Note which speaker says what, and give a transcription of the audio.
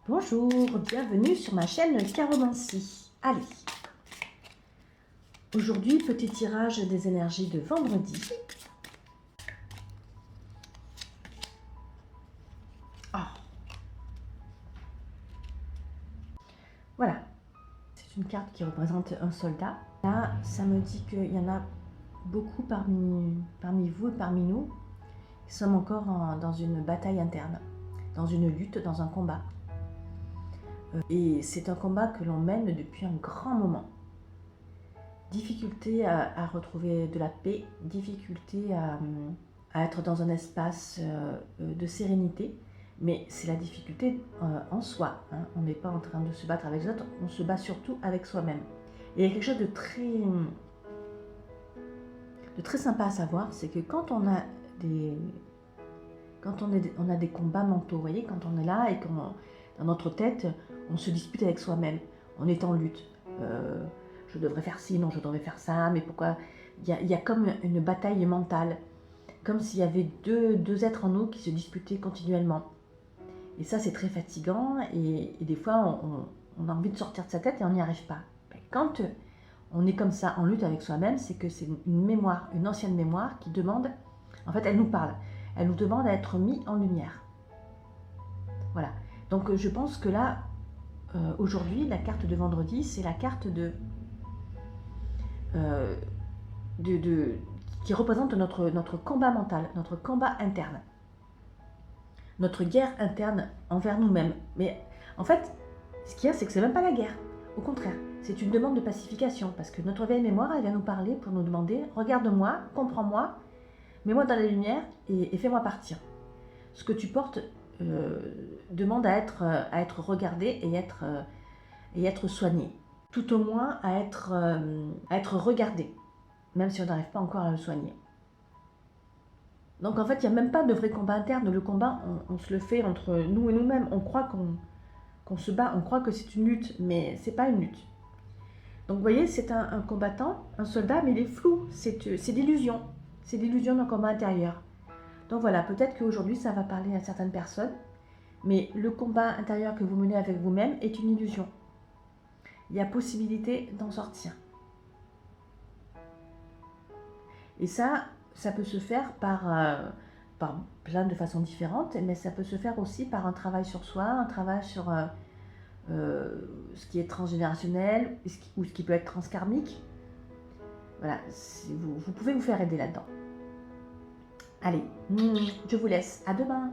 Speaker 1: Bonjour, bienvenue sur ma chaîne Caromancie. Allez, aujourd'hui petit tirage des énergies de vendredi. Oh. Voilà, c'est une carte qui représente un soldat. Là, ça me dit qu'il y en a beaucoup parmi vous et parmi nous qui sommes encore dans une bataille interne, dans une lutte, dans un combat. Et c'est un combat que l'on mène depuis un grand moment. Difficulté à retrouver de la paix, difficulté à être dans un espace de sérénité, mais c'est la difficulté en soi. Hein. On n'est pas en train de se battre avec les autres, on se bat surtout avec soi-même. Et il y a quelque chose de très sympa à savoir, c'est que quand on a des combats mentaux, vous voyez, quand on est là et qu'on dans notre tête, on se dispute avec soi-même, on est en lutte. Je devrais faire ci, non, je devrais faire ça, mais pourquoi? Il y a comme une bataille mentale, comme s'il y avait deux êtres en nous qui se disputaient continuellement. Et ça, c'est très fatigant, et des fois, on a envie de sortir de sa tête et on n'y arrive pas. Mais quand on est comme ça, en lutte avec soi-même, c'est que c'est une mémoire, une ancienne mémoire qui demande, en fait, elle nous parle, elle nous demande à être mis en lumière. Voilà. Donc, je pense que là, aujourd'hui, la carte de vendredi, c'est la carte qui représente notre combat mental, notre combat interne, notre guerre interne envers nous-mêmes. Mais en fait, ce qu'il y a, c'est que c'est même pas la guerre. Au contraire, c'est une demande de pacification, parce que notre vieille mémoire, elle vient nous parler pour nous demander « Regarde-moi, comprends-moi, mets-moi dans la lumière et fais-moi partir. » Ce que tu portes demande à être regardé et être soigné. Tout au moins à être regardé, même si on n'arrive pas encore à le soigner. Donc en fait, il n'y a même pas de vrai combat interne. Le combat, on se le fait entre nous et nous-mêmes. On croit qu'on se bat, on croit que c'est une lutte, mais c'est pas une lutte. Donc vous voyez, c'est un combattant, un soldat, mais il est flou, c'est l'illusion. C'est l'illusion d'un combat intérieur. Donc voilà, peut-être qu'aujourd'hui, ça va parler à certaines personnes, mais le combat intérieur que vous menez avec vous-même est une illusion. Il y a possibilité d'en sortir. Et ça peut se faire par plein de façons différentes, mais ça peut se faire aussi par un travail sur soi, un travail sur ce qui est transgénérationnel ou ce qui peut être transkarmique. Voilà, vous pouvez vous faire aider là-dedans. Allez, je vous laisse. À demain.